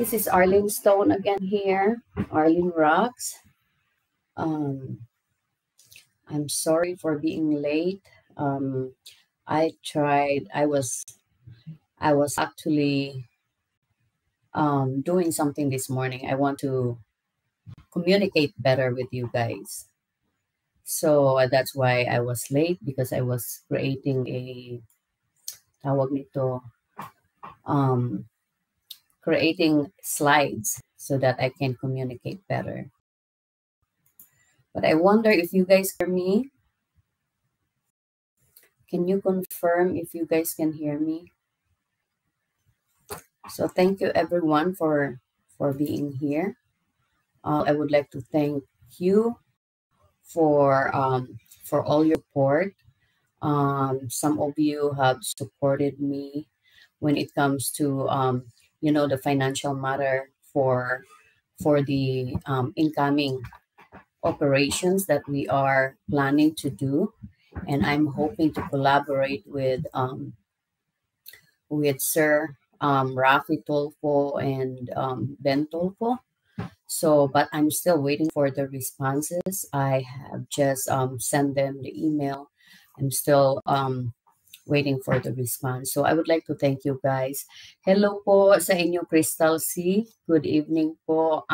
This is Arlene Stone again here, Arlene Rocks. I'm sorry for being late. I was actually doing something this morning. I want to communicate better with you guys. So that's why I was late because I was creating tawag nito, um, creating slides so that I can communicate better. But I wonder if you guys hear me. Can you confirm if you guys can hear me? So thank you everyone for being here. I would like to thank you for all your support. Some of you have supported me when it comes to the financial matter for the incoming operations that we are planning to do, and I'm hoping to collaborate with Sir Rafi Tolfo and Ben Tolfo. So, but I'm still waiting for the responses. I have just sent them the email. I'm still waiting for the response. So I would like to thank you guys. Hello po sa inyo, Crystal C. Good evening po.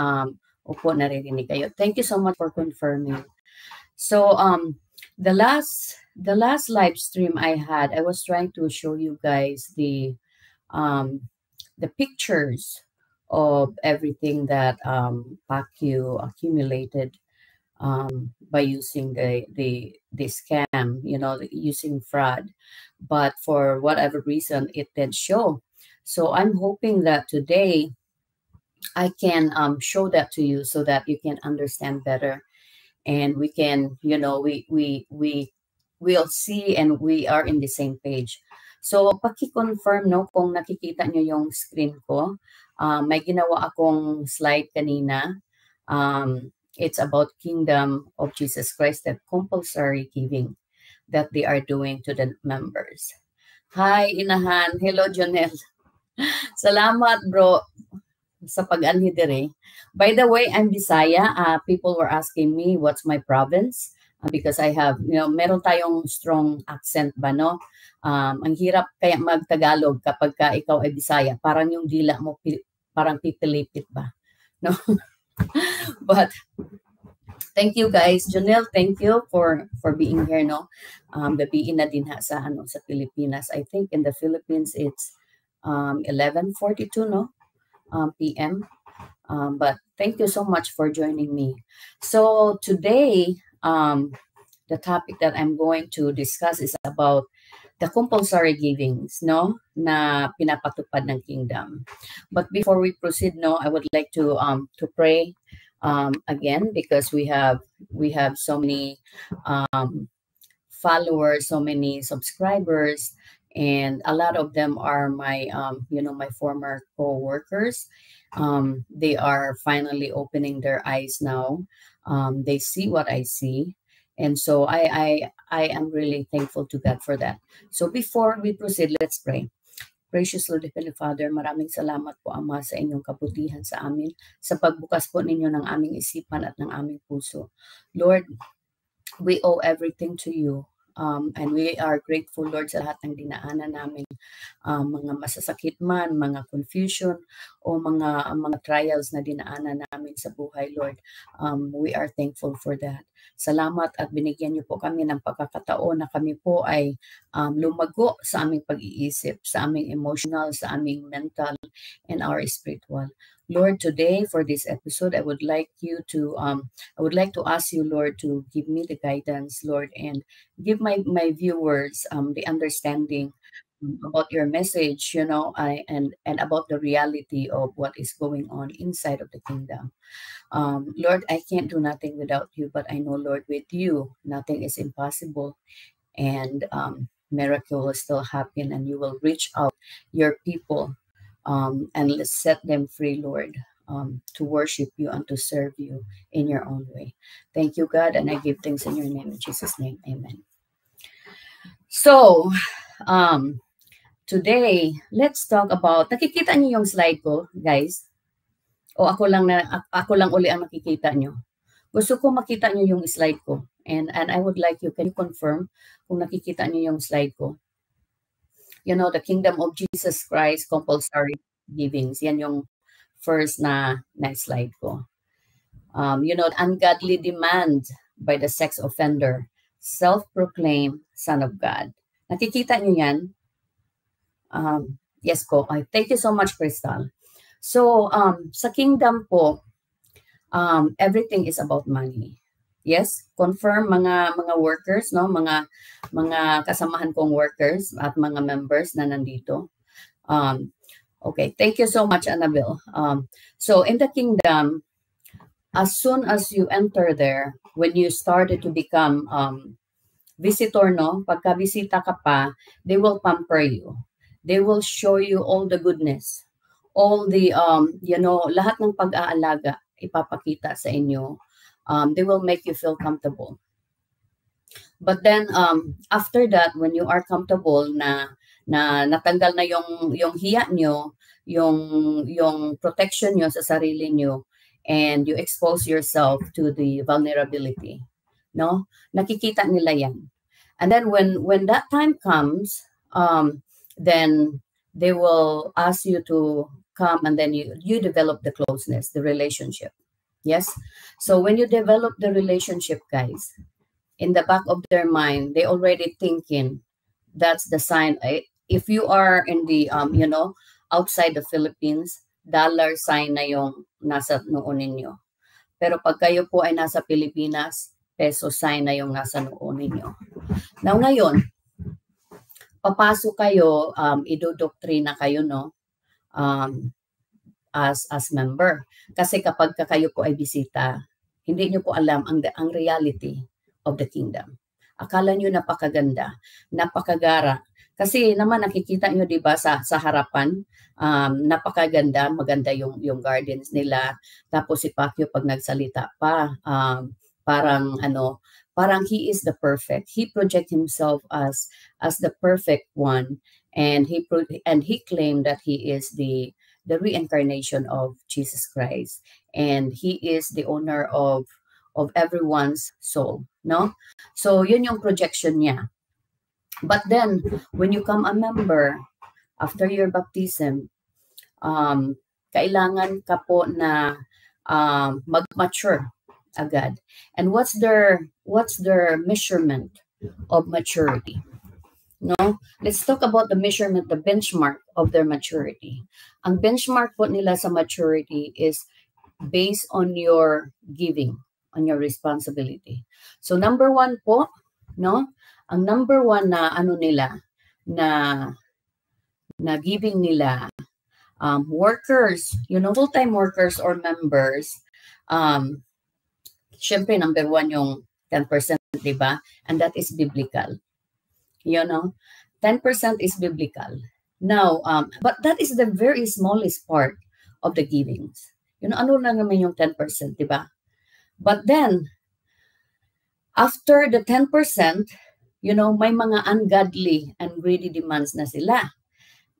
Opo, naririnig kayo. Thank you so much for confirming. So the last live stream I had, I was trying to show you guys the pictures of everything that PACU accumulated by using the scam, using fraud. But for whatever reason, it didn't show. So I'm hoping that today I can show that to you so that you can understand better, and we can, we'll see and we are in the same page. So, paki-confirm, no, kung nakikita nyo yung screen ko. May ginawa akong slide kanina. It's about Kingdom of Jesus Christ, the compulsory giving that they are doing to the members. Hi, Inahan. Hello, Jonel. Salamat, bro, sa pag-anhi dire. By the way, I'm Bisaya. People were asking me what's my province because I have, meron tayong strong accent ba, no? Ang hirap kaya mag-Tagalog kapag ka ikaw ay Bisaya. Parang yung dila mo, parang pipilipit ba? No? But thank you guys. Jonel, thank you for being here, no? Gabiin na din ha sa Pilipinas. I think in the Philippines it's 11:42, no? PM. But thank you so much for joining me. So today, the topic that I'm going to discuss is about the compulsory givings, no, na pinapatupad ng kingdom. But before we proceed, no, I would like to pray again, because we have so many followers, so many subscribers, and a lot of them are my my former co-workers. They are finally opening their eyes now. They see what I see, and so I am really thankful to God for that. So before we proceed, let's pray. Gracious Lord Heavenly Father, maraming salamat po, Ama, sa inyong kabutihan sa amin, sa pagbukas po ninyo ng aming isipan at ng aming puso. Lord, we owe everything to you. And we are grateful, Lord, sa lahat ng dinaanan namin, mga masasakit man, mga confusion, o mga trials na dinaanan namin sa buhay, Lord. We are thankful for that. Salamat at binigyan niyo po kami ng pagkakataon na kami po ay lumago sa aming pag-iisip, sa aming emotional, sa aming mental, and our spiritual. Lord, today for this episode, I would like to ask you, Lord, to give me the guidance, Lord, and give my viewers the understanding about your message, and about the reality of what is going on inside of the kingdom. Lord, I can't do nothing without you, but I know, Lord, with you, nothing is impossible, and miracle will still happen, and you will reach out your people, and let's set them free, Lord, to worship you and to serve you in your own way. Thank you, God, and I give thanks in your name, in Jesus' name, amen. So, today, let's talk about, nakikita niyo yung slide ko, guys? O ako lang uli ang nakikita nyo? Gusto ko makita nyo yung slide ko. And I would like you, can you confirm kung nakikita nyo yung slide ko? You know, the Kingdom of Jesus Christ, compulsory givings. Yan yung first na slide ko. You know, ungodly demand by the sex offender, self-proclaimed Son of God. Nakikita nyo yan? Yes po. Thank you so much, Crystal. So, sa kingdom po, everything is about money. Yes, confirm mga workers, no, mga kasamahan kong workers at mga members na nandito. Okay, thank you so much, Annabelle. So in the kingdom, as soon as you enter there, when you started to become visitor, no, pagka bisita ka pa, they will pamper you. They will show you all the goodness, all the you know, lahat ng pag-aalaga ipapakita sa inyo. They will make you feel comfortable. But then after that, when you are comfortable na natanggal na yung hiya nyo, yung protection nyo sa sarili nyo, and you expose yourself to the vulnerability, no? Nakikita nila yan. And then when that time comes, then they will ask you to come, and then you develop the closeness, the relationship. Yes. So when you develop the relationship, guys, in the back of their mind, they already thinking that's the sign. If you are in the you know, outside the Philippines, dollar sign na yung nasa noon ninyo. Pero pag kayo po ay nasa Pilipinas, peso sign na yung nasa noon ninyo. Now ngayon, papasok kayo, idodoktrina kayo, no? As member. Kasi kapag kayo po ay bisita, hindi nyo po alam ang reality of the kingdom. Akala nyo napakaganda, napakagara. Kasi naman nakikita nyo, di ba, sa harapan, napakaganda, maganda yung gardens nila. Tapos si Pacquiao pag nagsalita pa, parang he is the perfect. He project himself as the perfect one, and he claimed that he is the reincarnation of Jesus Christ, and he is the owner of everyone's soul, no? So yun yung projection niya. But then when you come a member after your baptism, kailangan ka po na mag-mature agad. And what's their measurement of maturity? No? Let's talk about the measurement, the benchmark of their maturity. Ang benchmark po nila sa maturity is based on your giving, on your responsibility. So number one po, no? Ang number one na nila, na giving nila, workers, you know, full-time workers or members, syempre number one yung 10%, di ba? And that is biblical. You know, 10% is biblical. Now, but that is the very smallest part of the givings. You know, ano lang naman yung 10%, di ba? But then, after the 10%, you know, may mga ungodly and greedy demands na sila.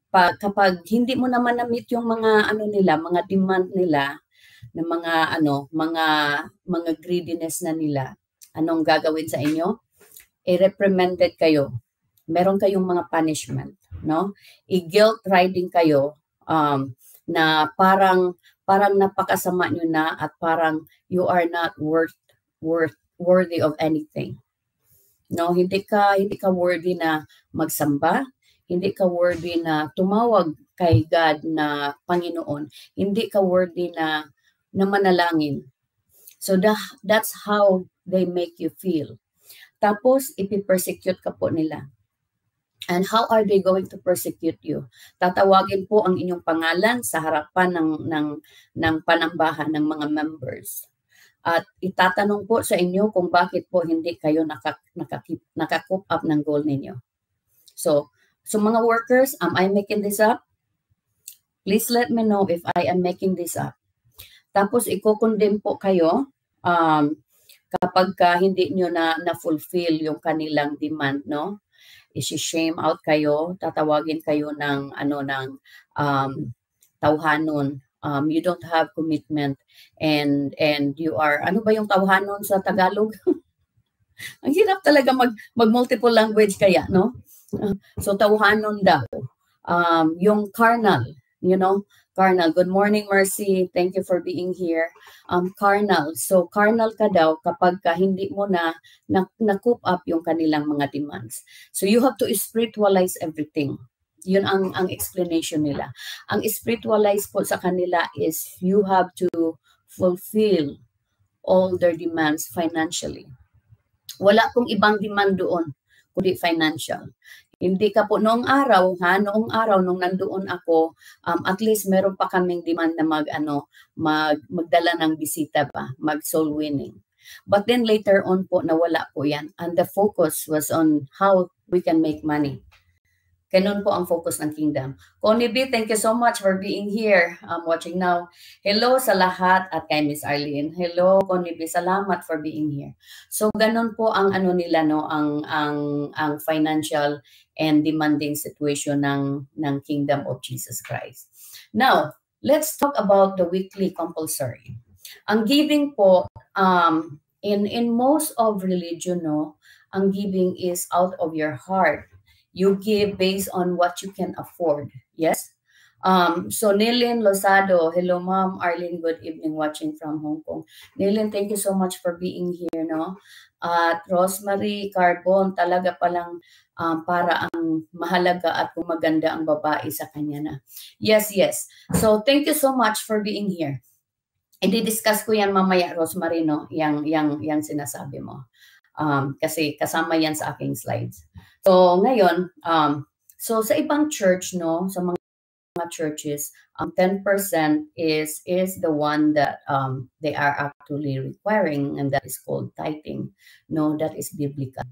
Kapag hindi mo naman na-meet yung mga mga demand nila, na mga greediness na nila, anong gagawin sa inyo? I-reprimanded kayo. Meron kayong mga punishment, no? I-guilt riding kayo, na parang napakasama nyo na, at parang you are not worthy of anything. No, hindi ka worthy na magsamba, hindi ka worthy na tumawag kay God na Panginoon, hindi ka worthy na manalangin. So that's how they make you feel. Tapos ipi-persecute ka po nila. And how are they going to persecute you? Tatawagin po ang inyong pangalan sa harapan ng panambahan ng mga members. At itatanong po sa inyo kung bakit po hindi kayo naka-coop up ng goal ninyo. So mga workers, am I making this up? Please let me know if I am making this up. Tapos i-condemn po kayo kapag hindi nyo na-fulfill yung kanilang demand, no? I-shame out kayo, tatawagin kayo ng tawhanon, You don't have commitment, and you are, ano ba yung tawhanon sa Tagalog? Ang hirap talaga mag multiple language kaya, no? So tawhanon daw. Yung carnal, carnal. Good morning, Mercy. Thank you for being here. Carnal. So carnal ka daw kapag hindi mo na-coop up yung kanilang mga demands. So you have to spiritualize everything. Yun ang explanation nila. Ang spiritualize po sa kanila is you have to fulfill all their demands financially. Wala pong ibang demand doon, kundi financial. Hindi ka po noong araw, nung nandoon ako, at least meron pa kaming demand na magdala ng bisita pa, mag-soul winning. But then later on po, nawala po yan. And the focus was on how we can make money. Ganun po ang focus ng Kingdom. Connie B, thank you so much for being here. I'm watching now. Hello sa lahat at kay Miss Arlene. Hello, Connie B, salamat for being here. So ganun po ang nila, no, ang financial and demanding situation ng Kingdom of Jesus Christ. Now, let's talk about the weekly compulsory. Ang giving po, in most of religion, no, ang giving is out of your heart. You give based on what you can afford. Yes? So Nilin Losado, hello ma'am. Arlene, good evening, watching from Hong Kong. Nilin, thank you so much for being here, no? At Rosemary Carbon, talaga palang para ang mahalaga at maganda ang babae sa kanya na. Yes. So thank you so much for being here. I-discuss ko yan mamaya, Rosemary, no? Yang sinasabi mo. Kasi kasama yan sa aking slides. So ngayon, so sa ibang church, no, sa mga churches, 10% is the one that they are actually requiring, and that is called tithing. No, that is biblical.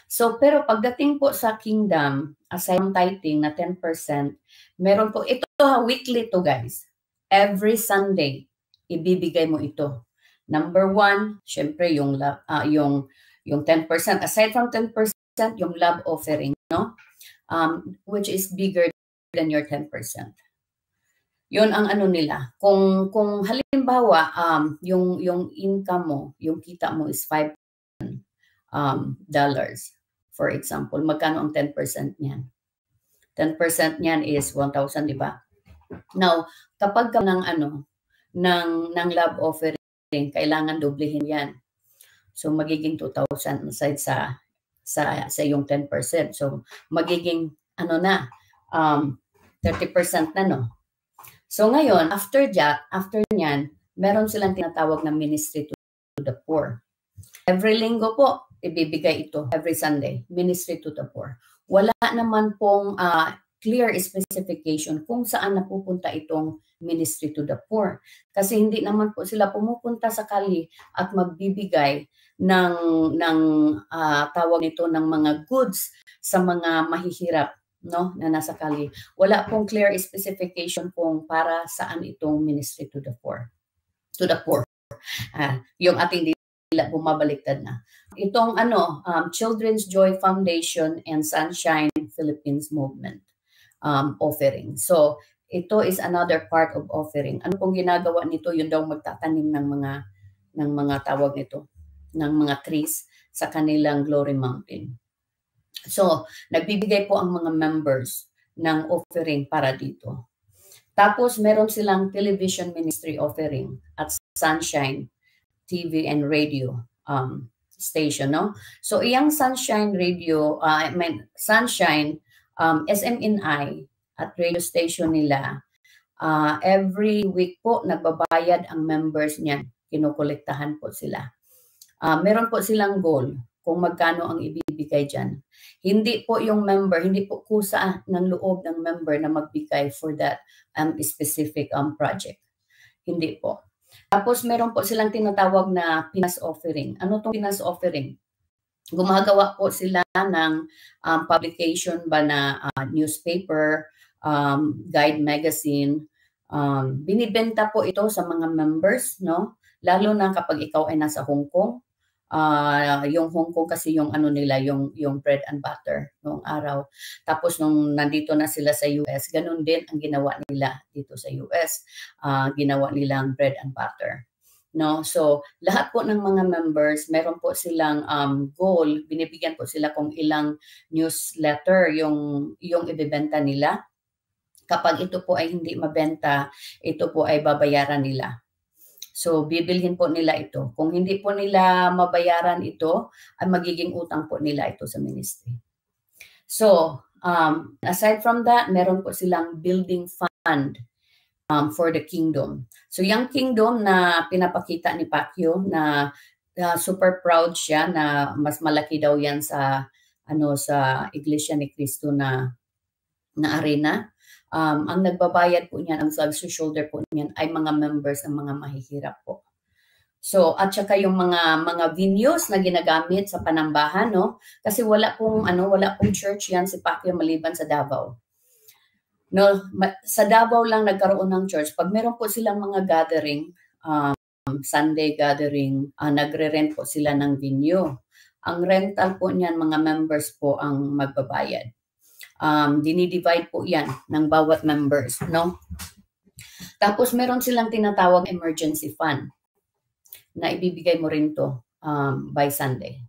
So pero pagdating po sa Kingdom, aside from tithing na 10%, meron po ito, weekly to guys. Every Sunday ibibigay mo ito. Number 1, syempre yung 10%. Aside from 10%, yung love offering, no? Which is bigger than your 10%. Yun ang nila. Kung halimbawa, yung income mo, yung kita mo is $5, for example, magkano ang 10% niyan? 10% niyan is 1,000, di ba? Now, kapag ka ng ng love offering, kailangan doblehin yan. So magiging 2,000 aside sa yung 10%. So magiging 30% na, no. So ngayon, after niyan, meron silang tinatawag na ministry to the poor. Every linggo po ibibigay ito, every Sunday, ministry to the poor. Wala naman pong clear specification kung saan napupunta itong ministry to the poor. Kasi hindi naman po sila pumupunta sa kali at magbibigay ng tawag nito ng mga goods sa mga mahihirap, no, na nasa kali. Wala pong clear specification kung para saan itong ministry to the poor. Yung ating dila bumabaliktad na. Itong Children's Joy Foundation and Sunshine Philippines Movement offering. So ito is another part of offering. Ano pong ginagawa nito? Yun daw magtatanim ng mga tawag nito, ng mga trees sa kanilang Glory Mountain. So nagbibigay po ang mga members ng offering para dito. Tapos meron silang television ministry offering at Sunshine TV and radio station, no? So iyang Sunshine Radio, Sunshine SMNI at radio station nila, every week po nagbabayad ang members niyan, kinukolektahan po sila. Meron po silang goal kung magkano ang ibibigay dyan. Hindi po yung member, hindi po kusa ng loob ng member na magbigay for that specific project. Hindi po. Tapos meron po silang tinatawag na Pinas offering. Ano tong Pinas offering? Gumagawa po sila ng publication ba na newspaper, guide magazine. Binibenta po ito sa mga members, no? Lalo na kapag ikaw ay nasa Hong Kong. Yung Hong Kong kasi yung ano nila, yung bread and butter noong araw. Tapos nung nandito na sila sa US, ganun din ang ginawa nila dito sa US. Ginawa nilang bread and butter. No, so lahat po ng mga members, meron po silang goal, binibigyan po sila kung ilang newsletter yung ibebenta nila. Kapag ito po ay hindi mabenta, ito po ay babayaran nila. So, bibilhin po nila ito. Kung hindi po nila mabayaran ito, ay magiging utang po nila ito sa ministry. So, aside from that, meron po silang building fund for the kingdom. So, yung kingdom na pinapakita ni Pacquiao na super proud siya na mas malaki daw yan sa sa Iglesia ni Cristo na arena. Ang nagbabayad po niyan, ang shoulder po niyan ay mga members ng mga mahihirap po. So, at saka yung mga venues na ginagamit sa panambahan, no? Kasi wala pong church yan si Pacquiao maliban sa Davao. No, sa Davao lang nagkaroon ng church. Pag meron po silang mga gathering, Sunday gathering, nagre-rent po sila ng venue. Ang rental po niyan, mga members po ang magbabayad. Dinidivide po yan ng bawat members, no? Tapos meron silang tinatawag emergency fund na ibibigay mo rin to by Sunday.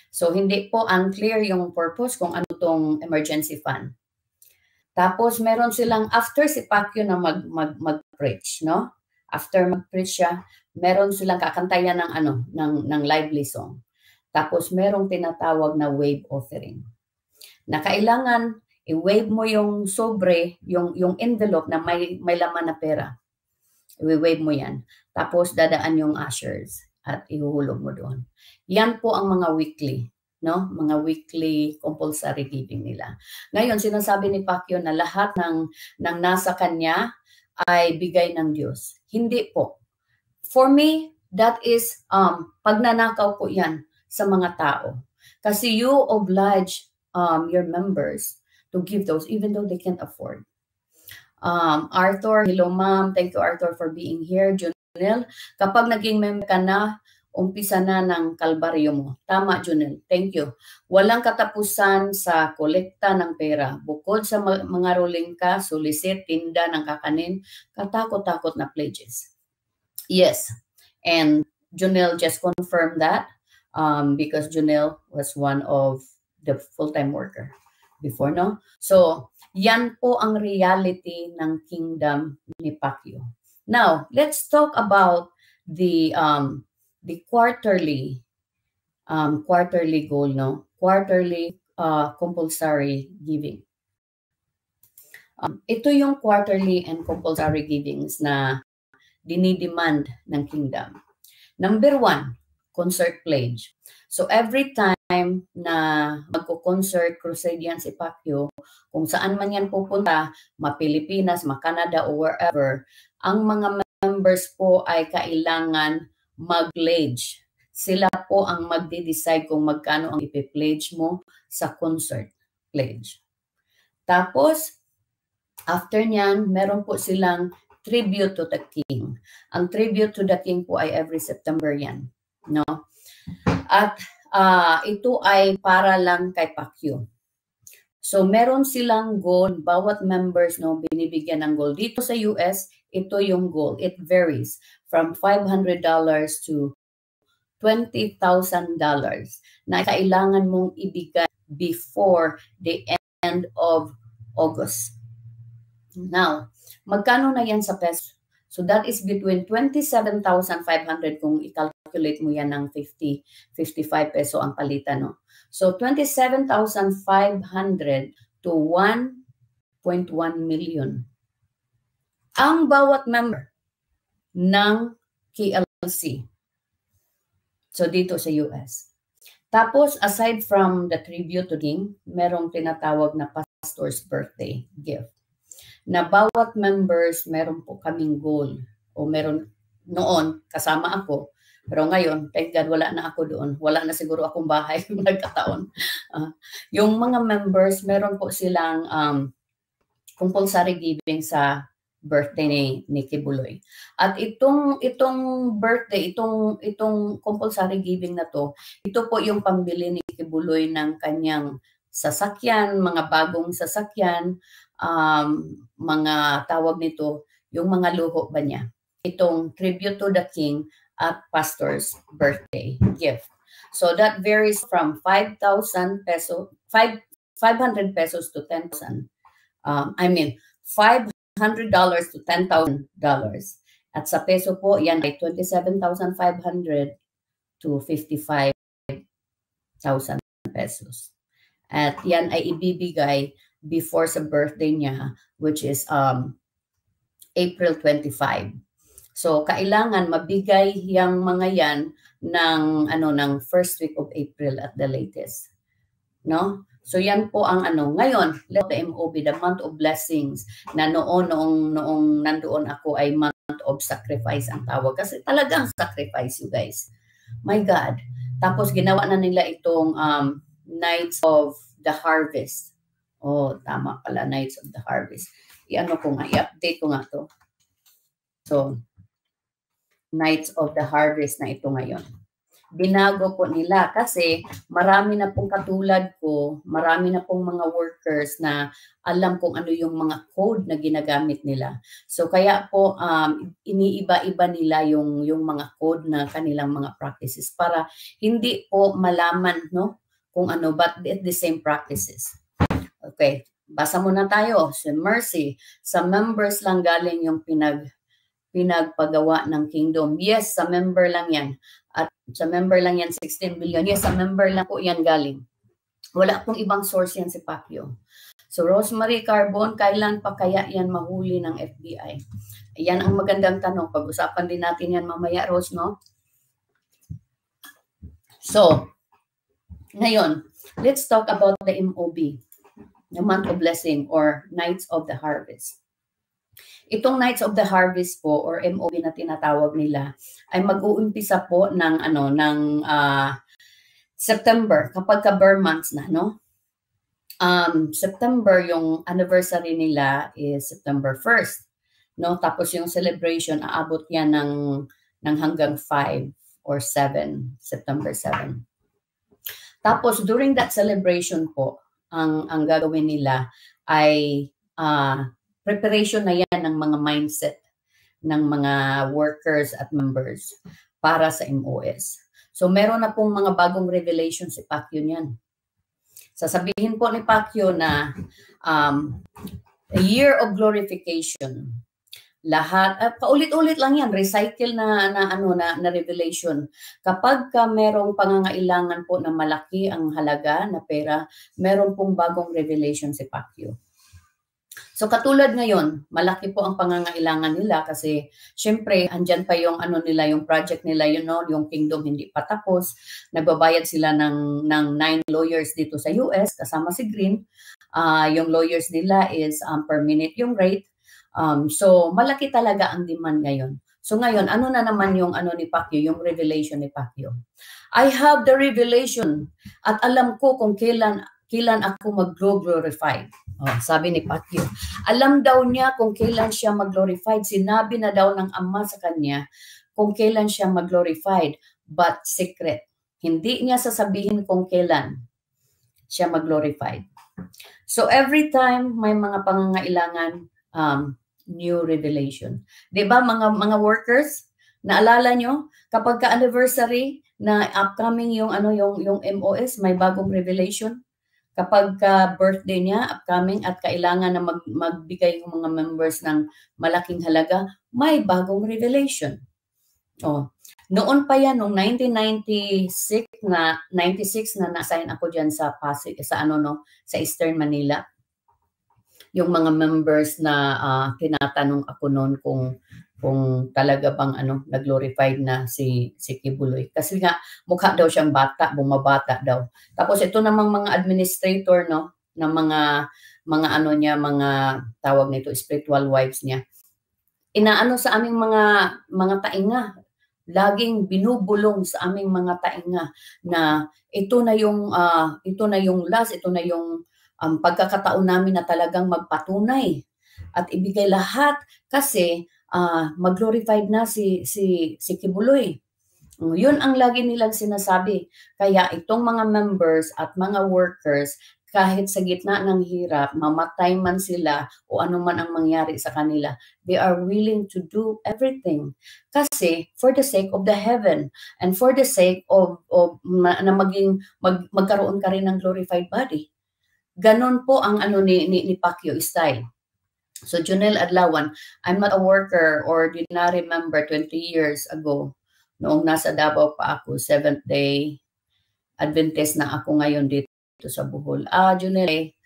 So hindi po unclear yung purpose kung ano tong emergency fund. Tapos meron silang after si Pacquiao na mag-preach, no? After mag-preach siya, meron silang kakantayan ng lively song. Tapos merong tinatawag na wave offering. Na kailangan i-wave mo yung sobre, yung envelope na may laman na pera. I-wave mo yan. Tapos dadaan yung ushers at ihuhulog mo doon. Yan po ang mga weekly, no? Mga weekly compulsory giving nila. Ngayon, sinasabi ni Pacquiao na lahat ng nasa kanya ay bigay ng Diyos. Hindi po. For me, that is pagnanakaw po yan sa mga tao. Kasi you oblige your members to give those even though they can't afford. Arthur, hello ma'am. Thank you Arthur for being here. Junel, kapag naging member ka na, umpisa na ng kalbaryo mo. Tama Junel, thank you. Walang katapusan sa kolekta ng pera. Bukod sa mga rolling ka, solicit, tinda ng kakanin, katakot-takot na pledges. Yes, and Junel just confirmed that because Junel was one of the full-time worker before, no? So, yan po ang reality ng kingdom ni Pacquiao. Now, let's talk about the quarterly goal, no? Quarterly compulsory giving. Ito yung quarterly and compulsory givings na dinidemand ng kingdom. Number 1, concert pledge. So every time na magko-concert crusade yan si Pacquiao, kung saan man yan pupunta, ma-Pilipinas, ma-Canada o wherever, ang mga members po ay kailangan mag-pledge. Sila po ang magde-decide kung magkano ang ipi-pledge mo sa concert pledge. Tapos, after nyan, meron po silang tribute to the king. Ang tribute to the king po ay every September yan. No? At ito ay para lang kay Pacquiao. So meron silang goal, bawat members no binibigyan ng goal. Dito sa US, ito yung goal. It varies from $500 to $20,000 na kailangan mong ibigay before the end of August. Now, magkano na yan sa peso? So that is between 27,500 kung i-calculate mo yan ng 55 peso ang palitan, no? So 27,500 to 1.1 million. Ang bawat member ng KLC. So dito sa US. Tapos aside from the tribute to king, merong tinatawag na pastor's birthday gift. Na bawat members meron po kaming goal o meron noon kasama ako pero ngayon thank God wala na ako doon, wala na siguro akong bahay nagkataon. Yung mga members meron po silang compulsory giving sa birthday ni Kibuloy. At itong birthday, itong compulsory giving na to, ito po yung pambili ni Kibuloy ng kanyang sasakyan, mga bagong sasakyan, mga tawag nito, yung mga luho ba niya. Itong tribute to the king at pastor's birthday gift. So that varies from 5,000 pesos, 500 pesos to 10,000. I mean, $500 to $10,000. At sa peso po, yan ay 27,500 to 55,000 pesos. At yan ay ibibigay before sa birthday niya, which is April 25. So kailangan mabigay yang mga yan ng first week of April at the latest. No? So yan po ang ngayon, let the MOB, the month of blessings, na noong nandoon ako ay month of sacrifice ang tawag. Kasi talagang sacrifice, you guys. My God. Tapos ginawa na nila itong Nights of the Harvest. Oh, tama pala, Nights of the Harvest. I-update ko nga to. So, Nights of the Harvest na ito ngayon. Binago po nila kasi marami na pong katulad ko, marami na pong mga workers na alam kung ano yung mga code na ginagamit nila. So kaya po iniiba-iba nila yung mga code na kanilang mga practices para hindi po malaman, no, kung ano, but the same practices. Okay, basa muna tayo. So mercy, sa members lang galing yung pinagpagawa ng kingdom. Yes, sa member lang yan. At sa member lang yan, 16 billion. Yes, sa member lang po yan galing. Wala pong ibang source yan si Pacquiao. So Rosemary Carbon, kailan pa kaya yan mahuli ng FBI? Yan ang magandang tanong. Pag-usapan din natin yan mamaya, Rose, no? So, ngayon, let's talk about the MOB, the Month of Blessing or Nights of the Harvest. Itong Nights of the Harvest po or MOB na tinatawag nila ay mag-uumpisa po ng September, kapag ka-Burr months na, no? September, yung anniversary nila is September 1st, no? Tapos yung celebration aabot yan ng hanggang 5 or 7, September 7. Tapos during that celebration po, ang gagawin nila ay preparation na yan ng mga mindset ng mga workers at members para sa MOS. So meron na pong mga bagong revelation si Pacquiao niyan. Sasabihin po ni Pacquiao na a year of glorification. Lahat, paulit-ulit lang yan, recycle na revelation. Kapag merong pangangailangan po na malaki ang halaga na pera, meron pong bagong revelation si Pacquiao. So katulad ngayon, malaki po ang pangangailangan nila kasi syempre andyan pa yung nila, yung project nila, yung kingdom hindi pa tapos. Nagbabayad sila ng 9 lawyers dito sa US kasama si Green. Yung lawyers nila is per minute yung rate. So malaki talaga ang demand ngayon. So ngayon, ano na naman yung ni Pacquiao, yung revelation ni Pacquiao. I have the revelation at alam ko kung kailan ako mag-glorified. Sabi ni Pacquiao. Alam daw niya kung kailan siya mag-glorified. Sinabi na daw ng Ama sa kanya kung kailan siya mag-glorified. But secret. Hindi niya sasabihin kung kailan siya mag-glorified. So every time may mga pangangailangan, new revelation. 'Di ba mga workers? Naalala nyo kapag ka-anniversary na upcoming yung MOS, may bagong revelation. Kapag birthday niya, upcoming, at kailangan na magbigay yung mga members ng malaking halaga, may bagong revelation. Noon pa yan, noong 96 na na-assign ako dyan sa Pasig, sa Eastern Manila. Yung mga members na tinatanong ako noon kung talaga bang nag-glorified na si Kibuloy. Kasi nga mukha daw siyang bata, bumabata daw. Tapos ito namang mga administrator ng mga tawag nito, spiritual wives niya. Inaano sa aming mga tainga, laging binubulong sa aming mga tainga na ito na yung last, ito na yung pagkakataon namin na talagang magpatunay at ibigay lahat kasi mag-glorified na si Kibuloy. Yun ang lagi nilang sinasabi. Kaya itong mga members at mga workers, kahit sa gitna ng hirap, mamatay man sila o ano man ang mangyari sa kanila, they are willing to do everything. Kasi for the sake of the heaven and for the sake of na magkaroon ka rin ng glorified body. Ganon po ang ano ni Pacquiao style. So Jonel Adlawan, I'm not a worker or did not remember 20 years ago noong nasa Davao pa ako, Seventh-day Adventist na ako ngayon dito sa Bohol. Junelle,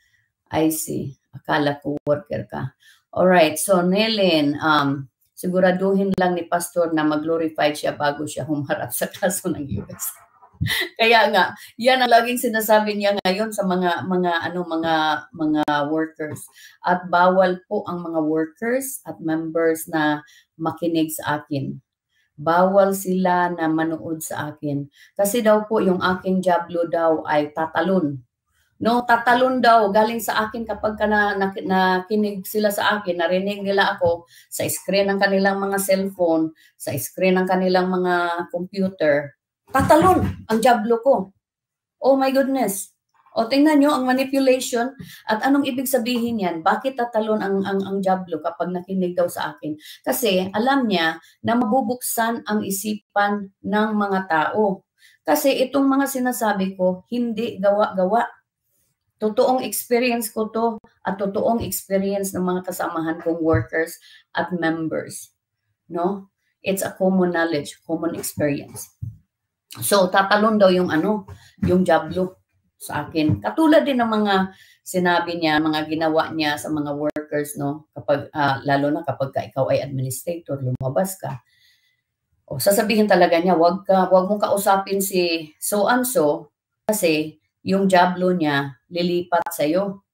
I see. Akala ko worker ka. Alright, so Nelen, siguraduhin lang ni Pastor na mag-glorified siya bago siya humarap sa kaso ng US. Kaya nga, yan ang laging sinasabi niya ngayon sa mga workers. At bawal po ang mga workers at members na makinig sa akin. Bawal sila na manood sa akin. Kasi daw po yung aking jablo daw ay tatalon. No, tatalon daw galing sa akin kapag nakinig sila sa akin, narinig nila ako sa screen ng kanilang mga cellphone, sa screen ng kanilang mga computer. Tatalon ang jablo ko. Oh my goodness. O tingnan nyo ang manipulation at anong ibig sabihin yan? Bakit tatalon ang jablo kapag nakinig daw sa akin? Kasi alam niya na mabubuksan ang isipan ng mga tao. Kasi itong mga sinasabi ko, hindi gawa-gawa. Totoong experience ko to at totoong experience ng mga kasamahan kong workers at members. No? It's a common knowledge, common experience. So tatalon daw yung jablo sa akin. Katulad din ng mga sinabi niya, mga ginawa niya sa mga workers, no? Kapag lalo na kapag ikaw ay administrator, lumabas ka. O sasabihin talaga niya, wag mong kausapin si so and so kasi yung jablo niya lilipat sa iyo.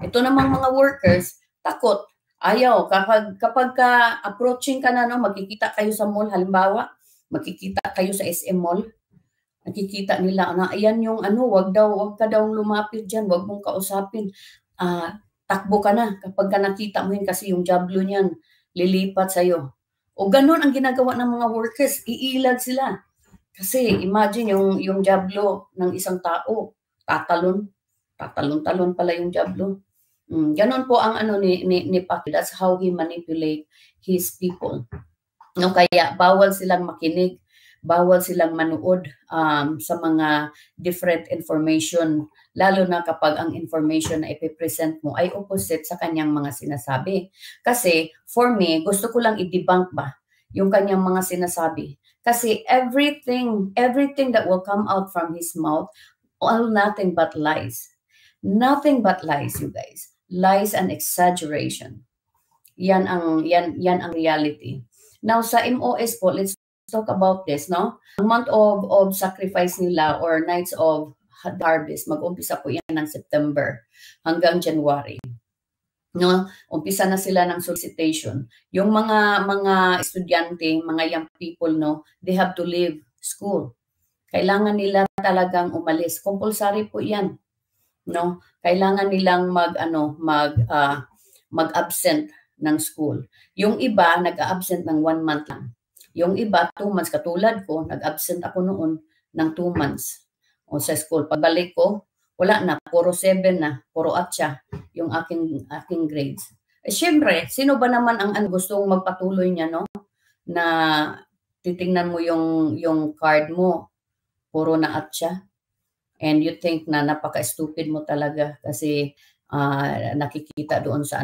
Ito namang mga workers, takot. Ayaw kapag approaching ka na, no, magkikita kayo sa mall, halimbawa, magkikita kayo sa SM Mall. Nakikita nila na ayan yung wag ka daw lumapit diyan, wag mong kausapin. Takbo ka na kapag nakita mo yun kasi yung jablo niyan lilipat sa iyo. O ganun ang ginagawa ng mga workers, iilag sila. Kasi imagine yung jablo ng isang tao, tatalon pala yung jablo. Ganun po ang ni Pacquiao. That's how he manipulate his people. No, kaya bawal silang makinig, bawal silang manood sa mga different information, lalo na kapag ang information na ipipresent mo ay opposite sa kanyang mga sinasabi. Kasi for me, gusto ko lang i-debunk ba yung kanyang mga sinasabi. Kasi everything that will come out from his mouth, all nothing but lies. Nothing but lies, you guys. Lies and exaggeration. Yan ang reality. Now sa MOS po, let's talk about this, no? Ang month of sacrifice nila or nights of harvest, mag-umpisa po yan ng September hanggang January. No, umpisa na sila ng solicitation. Yung mga estudyante, mga young people, no, they have to leave school. Kailangan nila talagang umalis. Compulsory po 'yan. No? Kailangan nilang mag-absent ng school. Yung iba nag-absent ng 1 month lang. Yung iba 2 months, katulad ko, nag-absent ako noon ng 2 months o sa school. Pagbalik ko, wala na, puro 7 na, puro atya yung aking grades. Siyempre, sino ba naman ang gustong magpatuloy niya, no? Na titingnan mo yung card mo, puro na atya. And you think na napaka-stupid mo talaga kasi nakikita doon sa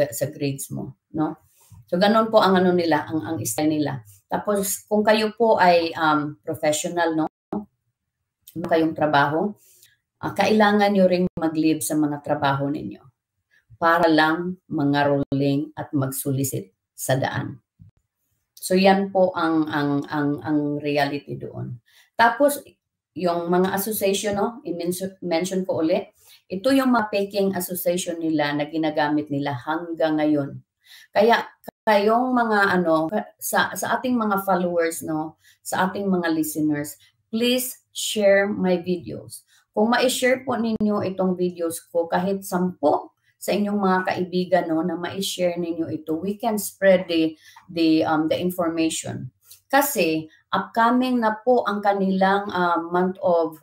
sa grades mo, no? So ganun po ang nila, ang style nila. Tapos kung kayo po ay professional, no? Kayong trabaho, kailangan nyo ring mag-leave sa mga trabaho ninyo para lang mga-rolling at mag-solicit sa daan. So yan po ang reality doon. Tapos yung mga association, no, i-mention ko ulit, ito yung mga peking association nila na ginagamit nila hanggang ngayon. Kaya kayong mga sa ating mga followers, no, sa ating mga listeners, please share my videos. Kung ma-share po ninyo itong videos ko kahit 10, sa inyong mga kaibigan, no, na ma-share ninyo ito. We can spread the information. Kasi upcoming na po ang kanilang month of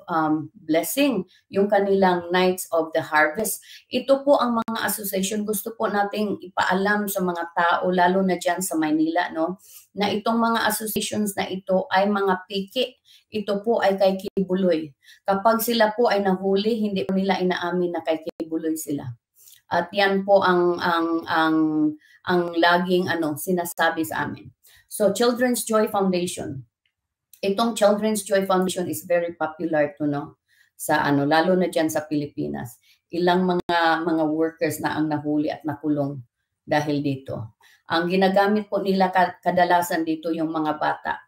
blessing, yung kanilang Nights of the Harvest. Ito po ang mga association, gusto po nating ipaalam sa mga tao, lalo na dyan sa Maynila, no, na itong mga associations na ito ay mga piki. Ito po ay kay Kibuloy. Kapag sila po ay nahuli, hindi po nila inaamin na kay Kibuloy sila. At yan po ang laging sinasabi sa amin. So Children's Joy Foundation. Itong Children's Joy Foundation is very popular to, no, sa lalo na diyan sa Pilipinas. Ilang mga workers na ang nahuli at nakulong dahil dito. Ang ginagamit po nila kadalasan dito yung mga bata.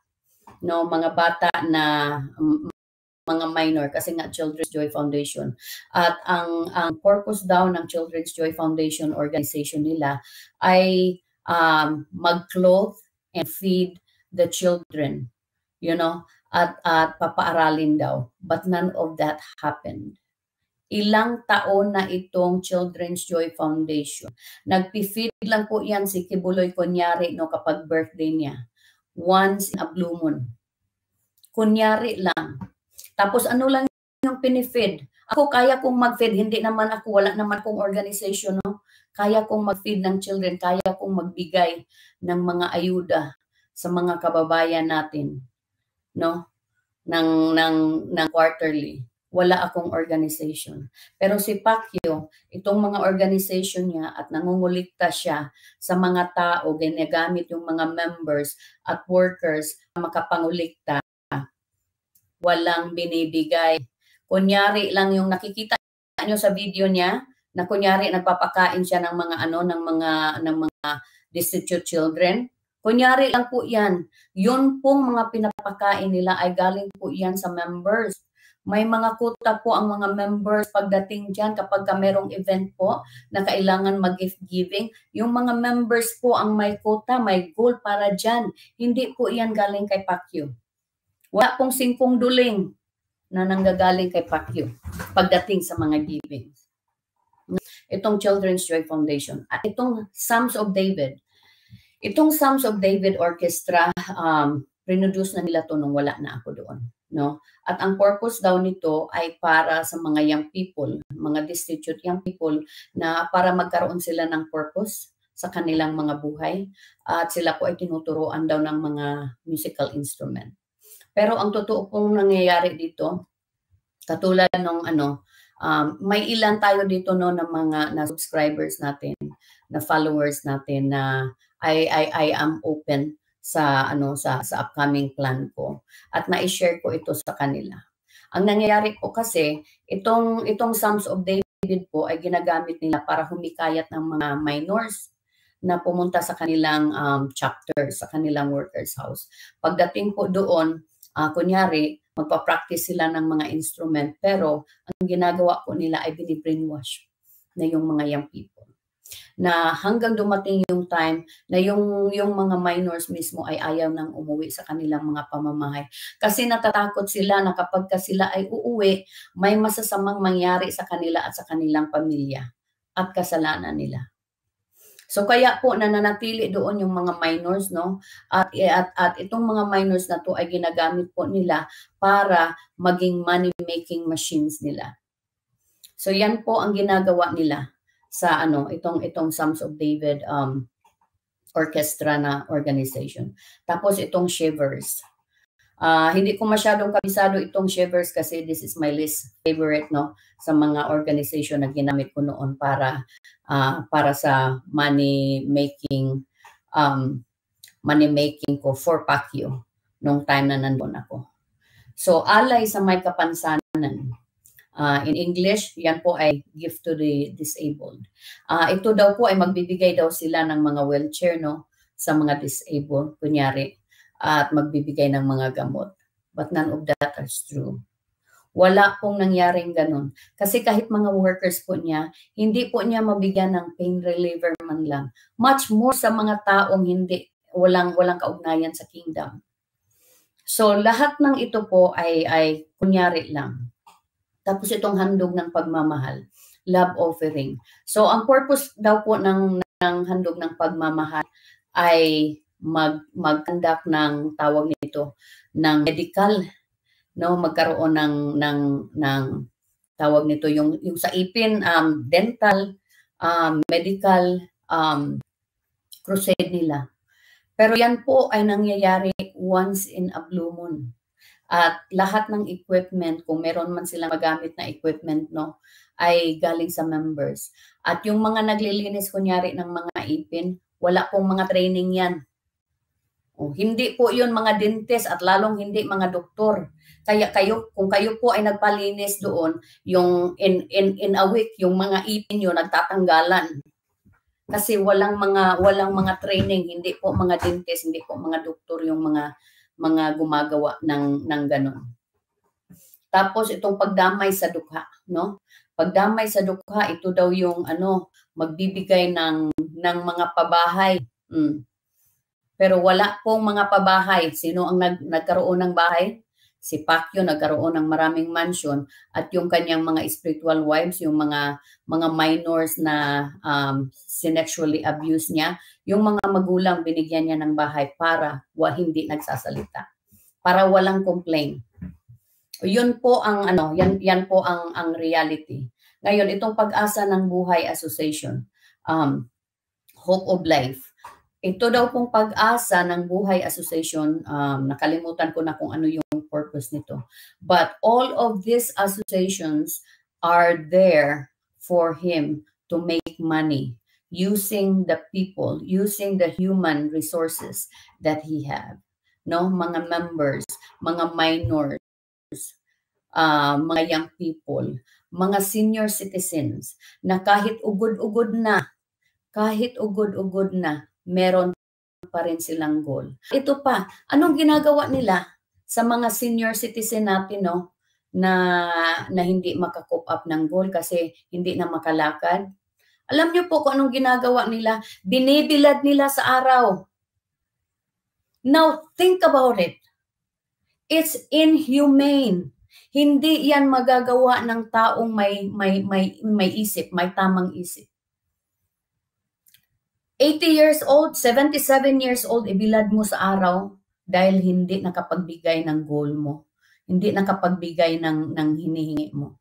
No, mga bata na mga minor kasi nga Children's Joy Foundation. At ang purpose daw ng Children's Joy Foundation organization nila ay mag-clothe and feed the children, you know, at papaaralin daw. But none of that happened. Ilang taon na itong Children's Joy Foundation. Nagpi-feed lang po yan si Kibuloy kunyari, no, kapag birthday niya. Once in a blue moon. Kunyari lang. Tapos ano lang yung pinifeed. Ako kaya kong mag-feed, hindi naman ako, wala naman akong organization, no? Kaya kong mag-feed ng children, kaya kong magbigay ng mga ayuda sa mga kababayan natin, no? Ng quarterly. Wala akong organization. Pero si Pacquiao, itong mga organization niya at nangungulikta siya sa mga tao, ginagamit yung mga members at workers na makapangulikta, walang binibigay. Kunyari lang yung nakikita nyo sa video niya, na kunyari nagpapakain siya ng mga ng mga destitute children. Kunyari lang po 'yan. Yun pong mga pinapakain nila ay galing po 'yan sa members. May mga quota po ang mga members pagdating diyan kapag merong event po na kailangan mag-gift giving. Yung mga members po ang may quota, may goal para diyan. Hindi po 'yan galing kay Pacquiao. Wala pong 5 duling na nanggagaling kay Pacquiao pagdating sa mga giving. Itong Children's Joy Foundation. At itong Psalms of David. Itong Psalms of David Orchestra, produce na nila to nung wala na ako doon. No? At ang purpose daw nito ay para sa mga young people, mga destitute young people, na para magkaroon sila ng purpose sa kanilang mga buhay. At sila po ay tinuturuan daw ng mga musical instrument. Pero ang totoo pong nangyayari dito, katulad nung may ilan tayo dito, no, ng mga na subscribers natin, na followers natin na I am open sa sa upcoming plan ko at na-share ko ito sa kanila. Ang nangyayari po kasi itong Psalms of David po ay ginagamit nila para humikayat ng mga minors na pumunta sa kanilang chapter, sa kanilang workers house. Pagdating po doon, kunyari, magpa-practice sila ng mga instrument, pero ang ginagawa po nila ay bini-brainwash na yung mga young people. Na hanggang dumating yung time na yung mga minors mismo ay ayaw nang umuwi sa kanilang mga pamamahay. Kasi natatakot sila na kapag sila ay uuwi, may masasamang mangyari sa kanila at sa kanilang pamilya at kasalanan nila. So kaya po nananatili doon yung mga minors, no? At itong mga minors na to ay ginagamit po nila para maging money making machines nila. So yan po ang ginagawa nila sa itong Psalms of David orchestra na organization. Tapos itong Shivers. Hindi ko masyadong kabisado itong Shivers kasi this is my least favorite, no, sa mga organization na ginamit ko noon para sa money making ko for Pacquiao nung time na nandun ako. So alay sa may kapansanan. In English, yan po ay gift to the disabled. Ito daw po ay magbibigay daw sila ng mga wheelchair, no, sa mga disabled, kunyari, at magbibigay ng mga gamot. But none of that is true. Wala pong nangyaring ganun. Kasi kahit mga workers po niya, hindi po niya mabigyan ng pain reliever man lang. Much more sa mga taong walang kaugnayan sa kingdom. So lahat ng ito po ay kunyari lang. Tapos itong handog ng pagmamahal. love offering. So ang purpose daw po ng handog ng pagmamahal ay mag-conduct ng tawag nito ng medical, no, magkaroon ng tawag nito yung sa ipin, dental, medical crusade nila. Pero yan po ay nangyayari once in a blue moon. At lahat ng equipment, kung meron man silang magamit na equipment, no, ay galing sa members. At yung mga naglilinis kunyari ng mga ipin, wala pong mga training yan. Hindi po yun mga dentist at lalong hindi mga doktor. Kaya kung kayo po ay nagpalinis doon, yung in a week, yung mga ipin nyo nagtatanggalan. Kasi walang mga training, hindi po mga dentist, hindi po mga doktor yung mga gumagawa ng ganun. Tapos itong pagdamay sa dukha, no? Pagdamay sa dukha, ito daw yung magbibigay ng mga pabahay. Pero wala pong mga pabahay. Sino ang nagkaroon ng bahay? Si Pacquiao nagkaroon ng maraming mansion at yung kanyang mga spiritual wives, yung mga minors na sexually abuse niya, yung mga magulang binigyan niya ng bahay para hindi nagsasalita. Para walang complaint. Yun po ang yan po ang reality. Ngayon itong Pag-asa ng Buhay Association, Hope of Life. Ito daw pong Pag-asa ng Buhay Association, nakalimutan ko na kung ano yung purpose nito. But all of these associations are there for him to make money using the people, using the human resources that he have. No, mga members, mga minors, mga young people, mga senior citizens na kahit ugod-ugod na, meron pa rin silang goal. Ito pa, anong ginagawa nila sa mga senior citizen natin, no, na hindi maka-cope up ng goal kasi hindi na makalakad? Alam niyo po kung anong ginagawa nila? Binibilad nila sa araw. Now, think about it. It's inhumane. Hindi yan magagawa ng taong may isip, may tamang isip. 80 years old, 77 years old, ibilad mo sa araw dahil hindi nakapagbigay ng goal mo. Hindi nakapagbigay ng hinihingi mo.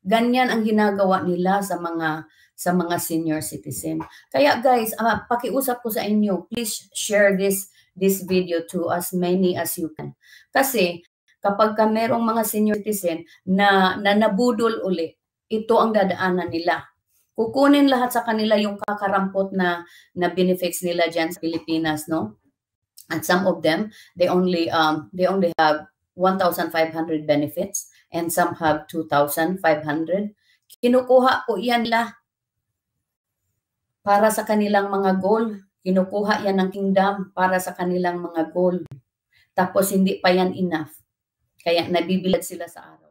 Ganyan ang ginagawa nila sa mga senior citizen. Kaya guys, pakiusap ko sa inyo, please share this video to as many as you can. Kasi kapag merong mga senior citizen na nabudol uli, ito ang dadaanan nila. Kukunin lahat sa kanila yung kakarampot na benefits nila dyan sa Pilipinas, no? And some of them, they only have 1,500 benefits and some have 2,500. Kinukuha po yan nila para sa kanilang mga goal. Kinukuha yan ng kingdom para sa kanilang mga goal. Tapos hindi pa yan enough. Kaya nabibilad sila sa araw.